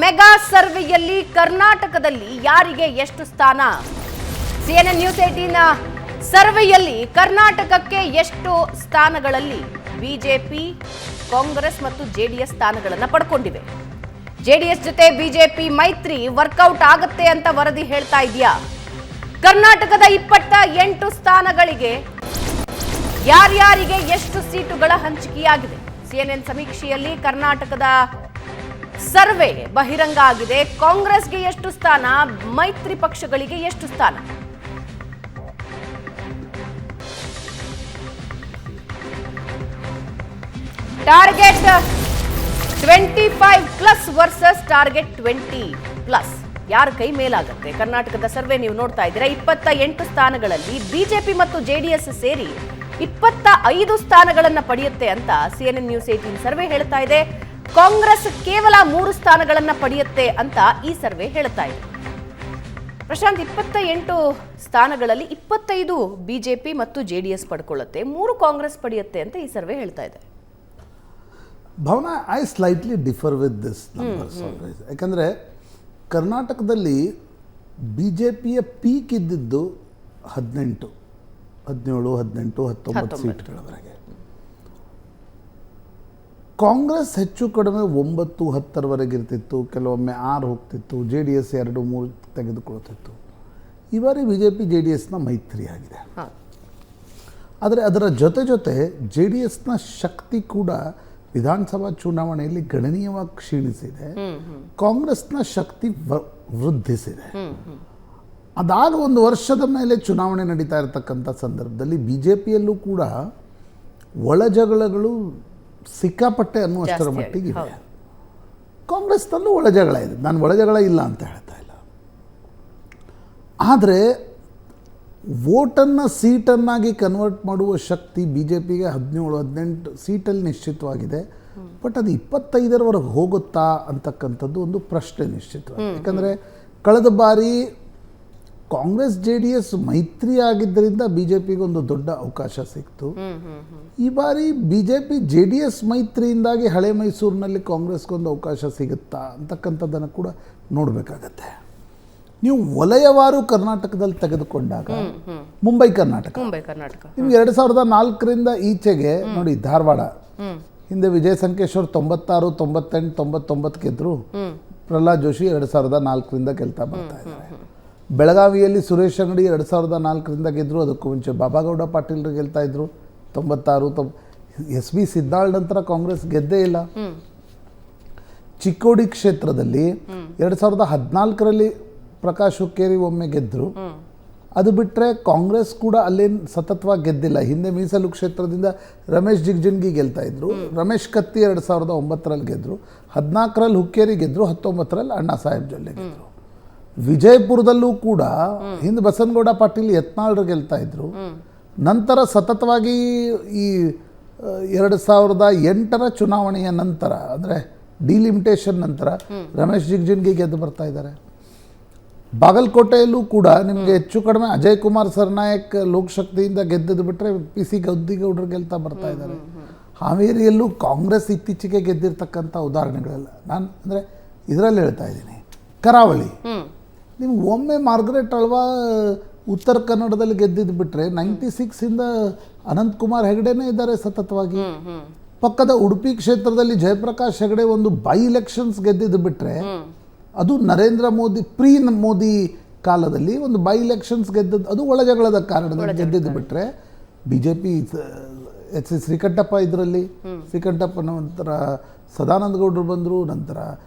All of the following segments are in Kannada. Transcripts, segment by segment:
ಮೆಗಾ ಸರ್ವೆಯಲ್ಲಿ ಕರ್ನಾಟಕದಲ್ಲಿ ಯಾರಿಗೆ ಎಷ್ಟು ಸ್ಥಾನ? CNN ನ್ಯೂಸ್ 18 ಸರ್ವೆಯಲ್ಲಿ ಕರ್ನಾಟಕಕ್ಕೆ ಎಷ್ಟು ಸ್ಥಾನಗಳಲ್ಲಿ ಬಿಜೆಪಿ, ಕಾಂಗ್ರೆಸ್ ಮತ್ತು ಜೆಡಿಎಸ್ ಸ್ಥಾನಗಳನ್ನು ಪಡ್ಕೊಂಡಿವೆ? ಜೆಡಿಎಸ್ ಜೊತೆ ಬಿಜೆಪಿ ಮೈತ್ರಿ ವರ್ಕೌಟ್ ಆಗುತ್ತೆ ಅಂತ ವರದಿ ಹೇಳ್ತಾ ಇದೆಯಾ? ಕರ್ನಾಟಕದ 28 ಸ್ಥಾನಗಳಿಗೆ ಯಾರ್ಯಾರಿಗೆ ಎಷ್ಟು ಸೀಟುಗಳ ಹಂಚಿಕೆಯಾಗಿದೆ? CNN ಸಮೀಕ್ಷೆಯಲ್ಲಿ ಕರ್ನಾಟಕದ ಸರ್ವೆ ಬಹಿರಂಗ ಆಗಿದೆ. ಕಾಂಗ್ರೆಸ್ಗೆ ಎಷ್ಟು ಸ್ಥಾನ, ಮೈತ್ರಿ ಪಕ್ಷಗಳಿಗೆ ಎಷ್ಟು ಸ್ಥಾನ? Target 25+ versus target 20+. ಯಾರ ಕೈ ಮೇಲಾಗುತ್ತೆ? ಕರ್ನಾಟಕದ ಸರ್ವೆ ನೀವು ನೋಡ್ತಾ ಇದ್ದೀರಾ. 28 ಸ್ಥಾನಗಳಲ್ಲಿ ಬಿಜೆಪಿ ಮತ್ತು ಜೆಡಿಎಸ್ ಸೇರಿ 25 ಸ್ಥಾನಗಳನ್ನು ಪಡೆಯುತ್ತೆ ಅಂತ CNN ನ್ಯೂಸ್ 18 ಸರ್ವೆ ಹೇಳ್ತಾ ಇದೆ. ಕಾಂಗ್ರೆಸ್ ಕೇವಲ 3 ಸ್ಥಾನಗಳನ್ನು ಪಡೆಯುತ್ತೆ ಅಂತ ಈ ಸರ್ವೆ ಹೇಳ್ತಾ ಇದೆ. ಪ್ರಶಾಂತ್, 28 ಸ್ಥಾನಗಳಲ್ಲಿ 25 ಬಿಜೆಪಿ ಮತ್ತು ಜೆಡಿಎಸ್ ಪಡ್ಕೊಳ್ಳುತ್ತೆ, 3 ಕಾಂಗ್ರೆಸ್ ಪಡೆಯುತ್ತೆ ಅಂತ ಈ ಸರ್ವೆ ಹೇಳ್ತಾ ಇದೆ. Bhavana, I slightly differ with this numbers. ಯಾಕಂದರೆ ಕರ್ನಾಟಕದಲ್ಲಿ ಬಿ ಜೆ ಪಿಯ ಪೀಕ್ ಇದ್ದಿದ್ದು 17, 19 ಸೀಟ್ಗಳವರೆಗೆ. ಕಾಂಗ್ರೆಸ್ ಹೆಚ್ಚು ಕಡಿಮೆ 9, 10ರವರೆಗೆ ಇರ್ತಿತ್ತು, ಕೆಲವೊಮ್ಮೆ 6 ಹೋಗ್ತಿತ್ತು, ಜೆ ಡಿ ಎಸ್ 2, 3 ತೆಗೆದುಕೊಳ್ತಿತ್ತು. ಈ ಬಾರಿ B J P J D ಎಸ್ನ ಮೈತ್ರಿ ಆಗಿದೆ. ಆದರೆ ಅದರ ಜೊತೆ ಜೆ ಡಿ ಎಸ್ನ ಶಕ್ತಿ ಕೂಡ ವಿಧಾನಸಭಾ ಚುನಾವಣೆಯಲ್ಲಿ ಗಣನೀಯವಾಗಿ ಕ್ಷೀಣಿಸಿದೆ. ಕಾಂಗ್ರೆಸ್ನ ಶಕ್ತಿ ವೃದ್ಧಿಸಿದೆ. ಅದಾದ 1 ವರ್ಷದ ಮೇಲೆ ಚುನಾವಣೆ ನಡೀತಾ ಇರತಕ್ಕಂಥ ಸಂದರ್ಭದಲ್ಲಿ ಬಿ ಜೆ ಪಿಯಲ್ಲೂ ಕೂಡ ಒಳಜಗಳಗಳು ಸಿಕ್ಕಾಪಟ್ಟೆ ಅನ್ನುವಷ್ಟರ ಮಟ್ಟಿಗೆ ಇದೆ. ಕಾಂಗ್ರೆಸ್ನಲ್ಲೂ ಒಳಜಗಳ ಇದೆ, ನಾನು ಒಳಜಗಳ ಇಲ್ಲ ಅಂತ ಹೇಳ್ತಾ ಇಲ್ಲ. ಆದರೆ ವೋಟನ್ನು ಸೀಟನ್ನಾಗಿ ಕನ್ವರ್ಟ್ ಮಾಡುವ ಶಕ್ತಿ ಬಿ ಜೆ ಪಿಗೆ 17-18 ಸೀಟಲ್ಲಿ ನಿಶ್ಚಿತವಾಗಿದೆ. ಬಟ್ ಅದು 25ರವರೆಗೆ ಹೋಗುತ್ತಾ ಅಂತಕ್ಕಂಥದ್ದು ಒಂದು ಪ್ರಶ್ನೆ ನಿಶ್ಚಿತವಾಗಿದೆ. ಯಾಕಂದರೆ ಕಳೆದ ಬಾರಿ ಕಾಂಗ್ರೆಸ್ ಜೆ ಡಿ ಎಸ್ ಮೈತ್ರಿ ಆಗಿದ್ದರಿಂದ ಬಿ ಜೆ ಪಿಗೆ ಒಂದು ದೊಡ್ಡ ಅವಕಾಶ ಸಿಕ್ತು. ಈ ಬಾರಿ B J P J D S ಮೈತ್ರಿಯಿಂದಾಗಿ ಹಳೆ ಮೈಸೂರಿನಲ್ಲಿ ಕಾಂಗ್ರೆಸ್ಗೊಂದು ಅವಕಾಶ ಸಿಗುತ್ತಾ ಅಂತಕ್ಕಂಥದ್ದನ್ನು ಕೂಡ ನೋಡಬೇಕಾಗತ್ತೆ. ನೀವು ವಲಯವಾರು ಕರ್ನಾಟಕದಲ್ಲಿ ತೆಗೆದುಕೊಂಡಾಗ ಮುಂಬೈ ಕರ್ನಾಟಕ ನಿಮ್ಗೆ 2004ರಿಂದ ಈಚೆಗೆ ನೋಡಿ, ಧಾರವಾಡ ಹಿಂದೆ ವಿಜಯ ಸಂಕೇಶ್ವರ್ 96, 98, 99 ಗೆದ್ರು. ಪ್ರಹ್ಲಾದ್ ಜೋಶಿ 2004ರಿಂದ ಗೆಲ್ತಾ ಬರ್ತಾ ಇದ್ದಾರೆ. ಬೆಳಗಾವಿಯಲ್ಲಿ ಸುರೇಶ್ ಅಂಗಡಿ 2004ರಿಂದ ಗೆದ್ರು. ಅದಕ್ಕೂ ಮುಂಚೆ ಬಾಬಾಗೌಡ ಪಾಟೀಲ್ರು ಗೆಲ್ತಾ ಇದ್ರು 96. ಎಸ್ ಬಿ ಸಿದ್ದಾಳ್ ನಂತರ ಕಾಂಗ್ರೆಸ್ ಗೆದ್ದೇ ಇಲ್ಲ. ಚಿಕ್ಕೋಡಿ ಕ್ಷೇತ್ರದಲ್ಲಿ 2014ರಲ್ಲಿ ಪ್ರಕಾಶ್ ಹುಕ್ಕೇರಿ ಒಮ್ಮೆ ಗೆದ್ದರು. ಅದು ಬಿಟ್ಟರೆ ಕಾಂಗ್ರೆಸ್ ಕೂಡ ಅಲ್ಲೇನು ಸತತವಾಗಿ ಗೆದ್ದಿಲ್ಲ. ಹಿಂದೆ ಮೀಸಲು ಕ್ಷೇತ್ರದಿಂದ ರಮೇಶ್ ಜಿಗಜಿಣಗಿ ಗೆಲ್ತಾ ಇದ್ರು. ರಮೇಶ್ ಕತ್ತಿ 2009ರಲ್ಲಿ ಗೆದ್ದರು. 14ರಲ್ಲಿ ಹುಕ್ಕೇರಿ ಗೆದ್ದರು. 19ರಲ್ಲಿ ಅಣ್ಣಾ ಸಾಹೇಬ್ ಜೊಲ್ಲೆ ಗೆದ್ದರು. ವಿಜಯಪುರದಲ್ಲೂ ಕೂಡ ಹಿಂದೆ ಬಸನಗೌಡ ಪಾಟೀಲ್ ಯತ್ನಾಳ್ರು ಗೆಲ್ತಾ ಇದ್ರು. ನಂತರ ಸತತವಾಗಿ ಈ 2008ರ ಚುನಾವಣೆಯ ನಂತರ, ಅಂದರೆ ಡಿಲಿಮಿಟೇಷನ್ ನಂತರ ರಮೇಶ್ ಜಿಗಜಿಣಗಿ ಗೆದ್ದು ಬರ್ತಾ ಇದ್ದಾರೆ. ಬಾಗಲಕೋಟೆಯಲ್ಲೂ ಕೂಡ ನಿಮಗೆ ಹೆಚ್ಚು ಕಡಿಮೆ ಅಜಯ್ ಕುಮಾರ್ ಸರ್ನಾಯಕ್ ಲೋಕಶಕ್ತಿಯಿಂದ ಗೆದ್ದದ್ದು ಬಿಟ್ಟರೆ ಪಿ ಸಿ ಗದ್ದಿಗೌಡರು ಗೆಲ್ತಾ ಬರ್ತಾ ಇದ್ದಾರೆ. ಹಾವೇರಿಯಲ್ಲೂ ಕಾಂಗ್ರೆಸ್ ಇತ್ತೀಚೆಗೆ ಗೆದ್ದಿರ್ತಕ್ಕಂಥ ಉದಾಹರಣೆಗಳೆಲ್ಲ ನಾನು ಅಂದರೆ ಇದರಲ್ಲಿ ಹೇಳ್ತಾ ಇದ್ದೀನಿ. ಕರಾವಳಿ ನಿಮ್ಗೆ ಒಮ್ಮೆ ಮಾರ್ಗರೆಟ್ ಅಳ್ವಾ ಉತ್ತರ ಕನ್ನಡದಲ್ಲಿ ಗೆದ್ದಿದ್ದು ಬಿಟ್ಟರೆ 96ಇಂದ ಅನಂತಕುಮಾರ್ ಹೆಗಡೆನೇ ಇದ್ದಾರೆ ಸತತವಾಗಿ. ಪಕ್ಕದ ಉಡುಪಿ ಕ್ಷೇತ್ರದಲ್ಲಿ ಜಯಪ್ರಕಾಶ್ ಹೆಗಡೆ ಒಂದು ಬೈ ಎಲೆಕ್ಷನ್ಸ್ ಗೆದ್ದಿದ್ದು ಬಿಟ್ಟರೆ, ಅದು ನರೇಂದ್ರ ಮೋದಿ ಮೋದಿ ಕಾಲದಲ್ಲಿ ಒಂದು ಬೈ ಎಲೆಕ್ಷನ್ಸ್ ಗೆದ್ದದ್ದು, ಅದು ಒಳಜಗಳದ ಕಾರಣದಲ್ಲಿ ಗೆದ್ದಿದ್ದು ಬಿಟ್ಟರೆ B J P H C Shrikanthappa ಇದರಲ್ಲಿ, ಶ್ರೀಕಂಠಪ್ಪನ ನಂತರ ಸದಾನಂದ ಗೌಡರು ಬಂದರು. ನಂತರ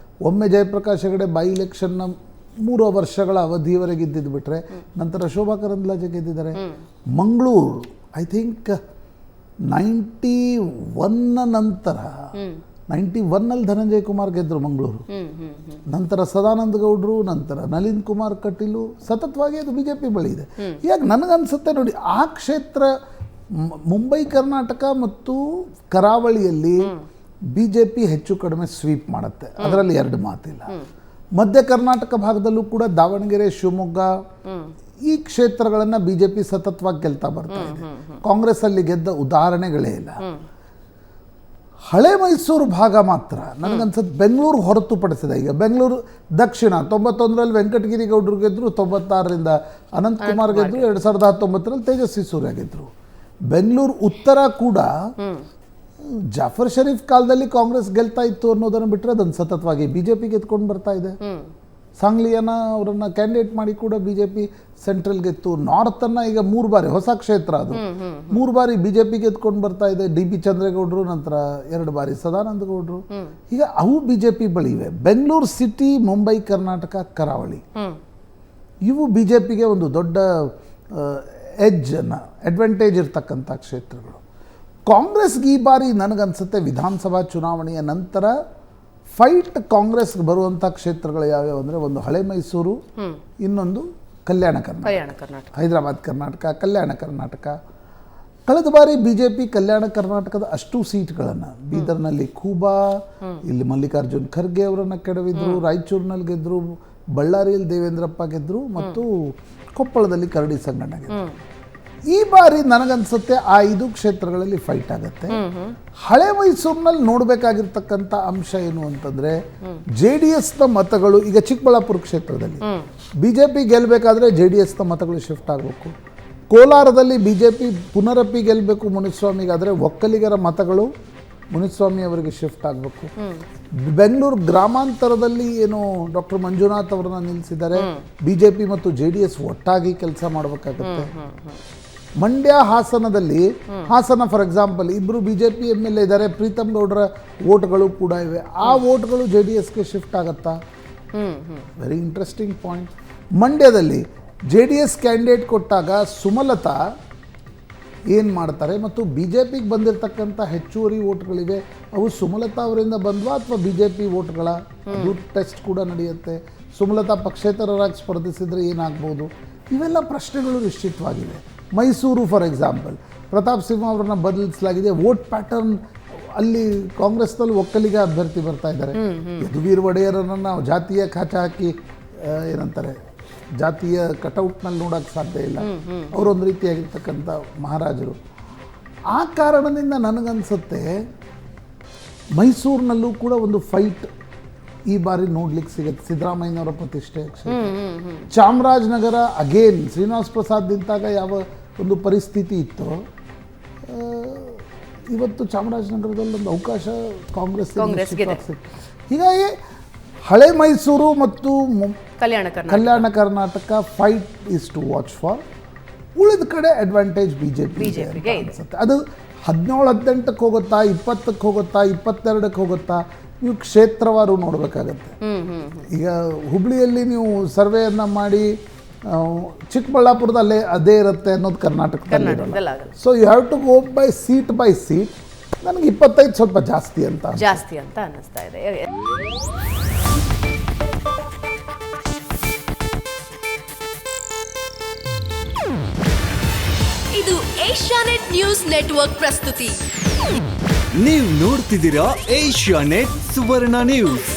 ಒಮ್ಮೆ ಜಯಪ್ರಕಾಶ್ ಹೆಗಡೆ ಬೈ ಎಲೆಕ್ಷನ್ನ 3 ವರ್ಷಗಳ ಅವಧಿಯವರೆಗೆ ಇದ್ದಿದ್ದು ಬಿಟ್ಟರೆ ನಂತರ ಶೋಭಾ ಕರಂದ್ಲಾಜೆ ಗೆದ್ದಿದ್ದಾರೆ. ಮಂಗಳೂರು ಐ ಥಿಂಕ್ 91 ನಂತರ 91ನಲ್ಲಿ ಧನಂಜಯ ಕುಮಾರ್ ಗೆದ್ದರು ಮಂಗಳೂರು. ನಂತರ ಸದಾನಂದ ಗೌಡರು, ನಂತರ ನಳಿನ್ ಕುಮಾರ್ ಕಟೀಲು, ಸತತವಾಗಿ ಅದು ಬಿ ಜೆ ಪಿ ಬಳಿ ಇದೆ. ಈಗ ನನಗನ್ಸುತ್ತೆ ನೋಡಿ, ಆ ಕ್ಷೇತ್ರ ಮುಂಬೈ ಕರ್ನಾಟಕ ಮತ್ತು ಕರಾವಳಿಯಲ್ಲಿ ಬಿ ಜೆ ಪಿ ಹೆಚ್ಚು ಕಡಿಮೆ ಸ್ವೀಪ್ ಮಾಡುತ್ತೆ, ಅದರಲ್ಲಿ 2 ಮಾತಿಲ್ಲ. ಮಧ್ಯ ಕರ್ನಾಟಕ ಭಾಗದಲ್ಲೂ ಕೂಡ ದಾವಣಗೆರೆ, ಶಿವಮೊಗ್ಗ ಈ ಕ್ಷೇತ್ರಗಳನ್ನು ಬಿ ಜೆ ಪಿ ಸತತವಾಗಿ ಗೆಲ್ತಾ ಬರ್ತಾ ಇದೆ. ಕಾಂಗ್ರೆಸ್ ಅಲ್ಲಿ ಗೆದ್ದ ಉದಾಹರಣೆಗಳೇ ಇಲ್ಲ. ಹಳೆ ಮೈಸೂರು ಭಾಗ ಮಾತ್ರ ನನಗನ್ಸುತ್ತೆ ಬೆಂಗಳೂರು ಹೊರತುಪಡಿಸಿದೆ. ಈಗ ಬೆಂಗಳೂರು ದಕ್ಷಿಣ 91ರಲ್ಲಿ ವೆಂಕಟಗಿರಿ ಗೌಡರು ಗೆದ್ದರು, 96ರಿಂದ ಅನಂತಕುಮಾರ್ ಗೆದ್ದರು, 2019ರಲ್ಲಿ ತೇಜಸ್ವಿ ಸೂರ್ಯ ಗೆದ್ದರು. ಬೆಂಗಳೂರು ಉತ್ತರ ಕೂಡ ಜಾಫರ್ ಶರೀಫ್ ಕಾಲದಲ್ಲಿ ಕಾಂಗ್ರೆಸ್ ಗೆಲ್ತಾ ಇತ್ತು ಅನ್ನೋದನ್ನು ಬಿಟ್ಟರೆ ಅದನ್ನು ಸತತವಾಗಿ ಬಿಜೆಪಿ ಗೆದ್ಕೊಂಡು ಬರ್ತಾ ಇದೆ. ಸಾಂಗ್ಲಿಯನ್ನ ಅವರನ್ನ ಕ್ಯಾಂಡಿಡೇಟ್ ಮಾಡಿ ಕೂಡ ಬಿಜೆಪಿ ಸೆಂಟ್ರಲ್ ಗೆತ್ತು. ನಾರ್ತನ್ನ ಈಗ 3 ಬಾರಿ, ಹೊಸ ಕ್ಷೇತ್ರ ಅದು, 3 ಬಾರಿ ಬಿಜೆಪಿ ಗೆದ್ಕೊಂಡು ಬರ್ತಾ ಇದೆ. DB ಚಂದ್ರೇಗೌಡರು, ನಂತರ 2 ಬಾರಿ ಸದಾನಂದ ಗೌಡರು. ಈಗ ಅವು ಬಿಜೆಪಿ ಬಳಿ ಇವೆ. ಬೆಂಗಳೂರು ಸಿಟಿ, ಮುಂಬೈ, ಕರ್ನಾಟಕ, ಕರಾವಳಿ ಇವು ಬಿಜೆಪಿಗೆ ಒಂದು ದೊಡ್ಡ ಅಡ್ವಾಂಟೇಜ್ ಇರ್ತಕ್ಕಂಥ ಕ್ಷೇತ್ರಗಳು. ಕಾಂಗ್ರೆಸ್ಗೆ ಈ ಬಾರಿ ನನಗನ್ಸುತ್ತೆ ವಿಧಾನಸಭಾ ಚುನಾವಣೆಯ ನಂತರ ಫೈಟ್ ಕಾಂಗ್ರೆಸ್ಗೆ ಬರುವಂಥ ಕ್ಷೇತ್ರಗಳು ಯಾವ್ಯಾವ ಅಂದರೆ, ಒಂದು ಹಳೆ ಮೈಸೂರು, ಇನ್ನೊಂದು ಕಲ್ಯಾಣ ಕರ್ನಾಟಕ, ಹೈದರಾಬಾದ್ ಕರ್ನಾಟಕ, ಕಲ್ಯಾಣ ಕರ್ನಾಟಕ. ಕಳೆದ ಬಾರಿ ಬಿಜೆಪಿ ಕಲ್ಯಾಣ ಕರ್ನಾಟಕದ ಅಷ್ಟು ಸೀಟ್ಗಳನ್ನು, ಬೀದರ್ನಲ್ಲಿ ಖೂಬಾ, ಇಲ್ಲಿ ಮಲ್ಲಿಕಾರ್ಜುನ್ ಖರ್ಗೆ ಅವರನ್ನು ಕೆಡವಿದ್ರು, ರಾಯಚೂರಿನಲ್ಲಿ ಗೆದ್ದರು, ಬಳ್ಳಾರಿಯಲ್ಲಿ ದೇವೇಂದ್ರಪ್ಪ ಗೆದ್ದರು, ಮತ್ತು ಕೊಪ್ಪಳದಲ್ಲಿ ಕರಡಿ ಸಂಗಣ್ಣ ಗೆದ್ದರು. ಈ ಬಾರಿ ನನಗನ್ಸುತ್ತೆ ಆ 5 ಕ್ಷೇತ್ರಗಳಲ್ಲಿ ಫೈಟ್ ಆಗುತ್ತೆ. ಹಳೆ ಮೈಸೂರಿನಲ್ಲಿ ನೋಡಬೇಕಾಗಿರ್ತಕ್ಕಂಥ ಅಂಶ ಏನು ಅಂತಂದ್ರೆ, JDSನ ಮತಗಳು ಈಗ ಚಿಕ್ಕಬಳ್ಳಾಪುರ ಕ್ಷೇತ್ರದಲ್ಲಿ ಬಿಜೆಪಿ ಗೆಲ್ಲಬೇಕಾದ್ರೆ JDSನ ಮತಗಳು ಶಿಫ್ಟ್ ಆಗಬೇಕು. ಕೋಲಾರದಲ್ಲಿ ಬಿಜೆಪಿ ಪುನರಪಿ ಗೆಲ್ಲಬೇಕು ಮುನಿಸ್ವಾಮಿಗಾದರೆ ಒಕ್ಕಲಿಗರ ಮತಗಳು ಮುನಿಸ್ವಾಮಿ ಅವರಿಗೆ ಶಿಫ್ಟ್ ಆಗಬೇಕು. ಬೆಂಗಳೂರು ಗ್ರಾಮಾಂತರದಲ್ಲಿ ಏನು ಡಾಕ್ಟರ್ ಮಂಜುನಾಥ್ ಅವರನ್ನ ನಿಲ್ಲಿಸಿದ್ದಾರೆ, ಬಿಜೆಪಿ ಮತ್ತು JDS ಒಟ್ಟಾಗಿ ಕೆಲಸ ಮಾಡಬೇಕಾಗುತ್ತೆ. ಮಂಡ್ಯ, ಹಾಸನದಲ್ಲಿ, ಹಾಸನ ಫಾರ್ ಎಕ್ಸಾಂಪಲ್ ಇಬ್ಬರು ಬಿಜೆಪಿ MLA ಇದ್ದಾರೆ, ಪ್ರೀತಮ್ ಗೌಡರ ವೋಟ್ಗಳು ಕೂಡ ಇವೆ. ಆ ವೋಟ್ಗಳು JDSಗೆ ಶಿಫ್ಟ್ ಆಗತ್ತಾ? Very interesting point. ಮಂಡ್ಯದಲ್ಲಿ JDS ಕ್ಯಾಂಡಿಡೇಟ್ ಕೊಟ್ಟಾಗ ಸುಮಲತಾ ಏನು ಮಾಡ್ತಾರೆ, ಮತ್ತು ಬಿಜೆಪಿಗೆ ಬಂದಿರತಕ್ಕಂಥ ಹೆಚ್ಚುವರಿ ವೋಟ್ಗಳಿವೆ, ಅವು ಸುಮಲತಾ ಅವರಿಂದ ಬಂದ್ವಾ ಅಥವಾ ಬಿಜೆಪಿ ವೋಟ್ಗಳ? ಅದು ಟೆಸ್ಟ್ ಕೂಡ ನಡೆಯುತ್ತೆ. ಸುಮಲತಾ ಪಕ್ಷೇತರರಾಗಿ ಸ್ಪರ್ಧಿಸಿದರೆ ಏನಾಗ್ಬೋದು? ಇವೆಲ್ಲ ಪ್ರಶ್ನೆಗಳು ನಿಶ್ಚಿತವಾಗಿವೆ. ಮೈಸೂರು ಫಾರ್ ಎಕ್ಸಾಂಪಲ್, ಪ್ರತಾಪ್ ಸಿಂಹ ಅವರನ್ನ ಬದಲಿಸಲಾಗಿದೆ. ವೋಟ್ ಪ್ಯಾಟರ್ನ್ ಅಲ್ಲಿ ಕಾಂಗ್ರೆಸ್ನಲ್ಲಿ ಒಕ್ಕಲಿಗ ಅಭ್ಯರ್ಥಿ ಬರ್ತಾ ಇದ್ದಾರೆ. ಯದುವೀರ್ ಒಡೆಯರನ್ನು ಜಾತಿಯ ಖಾಚ ಹಾಕಿ ಏನಂತಾರೆ, ಜಾತಿಯ ಕಟೌಟ್ನಲ್ಲಿ ನೋಡೋಕ್ಕೆ ಸಾಧ್ಯ ಇಲ್ಲ. ಅವರೊಂದು ರೀತಿಯಾಗಿರ್ತಕ್ಕಂಥ ಮಹಾರಾಜರು. ಆ ಕಾರಣದಿಂದ ನನಗನ್ಸುತ್ತೆ ಮೈಸೂರಿನಲ್ಲೂ ಕೂಡ ಒಂದು ಫೈಟ್ ಈ ಬಾರಿ ನೋಡ್ಲಿಕ್ಕೆ ಸಿಗುತ್ತೆ. ಸಿದ್ದರಾಮಯ್ಯನವರ ಪ್ರತಿಷ್ಠೆ. ಚಾಮರಾಜನಗರ ಅಗೇನ್ ಶ್ರೀನಿವಾಸ್ ಪ್ರಸಾದ್ ನಿಂತಾಗ ಯಾವ ಒಂದು ಪರಿಸ್ಥಿತಿ ಇತ್ತು, ಇವತ್ತು ಚಾಮರಾಜನಗರದಲ್ಲಿ ಒಂದು ಅವಕಾಶ ಕಾಂಗ್ರೆಸ್. ಹೀಗಾಗಿ ಹಳೆ ಮೈಸೂರು ಮತ್ತು Kalyana Karnataka fight is to watch for. ಉಳಿದ ಕಡೆ ಅಡ್ವಾಂಟೇಜ್ ಬಿಜೆಪಿಗೆ ಅನ್ಸುತ್ತೆ. ಅದು 17-18ಕ್ಕೆ ಹೋಗುತ್ತಾ, 20ಕ್ಕೆ ಹೋಗುತ್ತಾ, 22ಕ್ಕೆ ಹೋಗುತ್ತಾ, ನೀವು ಕ್ಷೇತ್ರವಾರು ನೋಡಬೇಕಾಗತ್ತೆ. ಈಗ ಹುಬ್ಳಿಯಲ್ಲಿ ನೀವು ಸರ್ವೆಯನ್ನು ಮಾಡಿ ಚಿಕ್ಕಬಳ್ಳಾಪುರದಲ್ಲೇ ಅದೇ ಇರುತ್ತೆ ಅನ್ನೋದು ಕರ್ನಾಟಕದಲ್ಲಿ. So you have to go by seat. ನನಗೆ 25 ಸ್ವಲ್ಪ ಜಾಸ್ತಿ ಅಂತ ಅನ್ನಿಸ್ತಾ ಇದೆ. ಇದು ಏಷ್ಯಾನೆಟ್ ನ್ಯೂಸ್ ನೆಟ್ವರ್ಕ್ ಪ್ರಸ್ತುತಿ. ನೀವು ನೋಡ್ತಿದ್ದೀರಾ ಏಷ್ಯಾನೆಟ್ ಸುವರ್ಣ ನ್ಯೂಸ್.